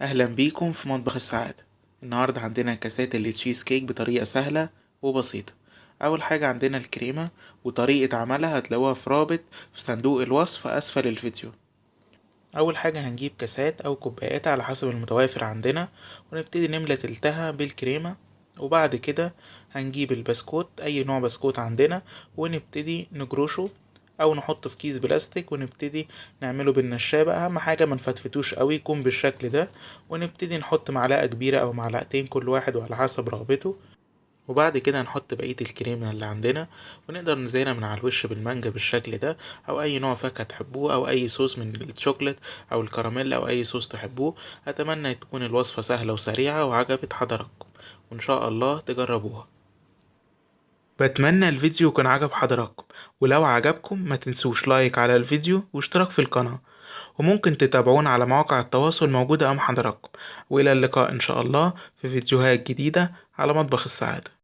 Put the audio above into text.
اهلا بيكم في مطبخ السعادة. النهاردة عندنا كاسات التشيز كيك بطريقة سهلة وبسيطة. اول حاجة عندنا الكريمة، وطريقة عملها هتلاقوها في رابط في صندوق الوصف اسفل الفيديو. اول حاجة هنجيب كاسات او كوبايات على حسب المتوافر عندنا، ونبتدي نملى تلتها بالكريمة. وبعد كده هنجيب البسكوت، اي نوع بسكوت عندنا، ونبتدي نجرشه او نحطه في كيس بلاستيك ونبتدي نعمله بالنشابة. اهم حاجة ما نفتفتوش قوي، يكون بالشكل ده. ونبتدي نحط معلقة كبيرة او معلقتين كل واحد وعلى حسب رغبته. وبعد كده نحط بقية الكريمة اللي عندنا، ونقدر نزينها من على الوش بالمانجا بالشكل ده، او اي نوع فاكهة تحبوه، او اي صوص من الشوكولات او الكراميل، او اي صوص تحبوه. اتمنى تكون الوصفة سهلة وسريعة وعجبت حضراتكم، وان شاء الله تجربوها. بتمنى الفيديو يكون عجب حضراتكم، ولو عجبكم ما تنسوش لايك على الفيديو واشتراك في القناة، وممكن تتابعونا على مواقع التواصل موجودة أمام حضراتكم. وإلى اللقاء إن شاء الله في فيديوهات جديدة على مطبخ السعادة.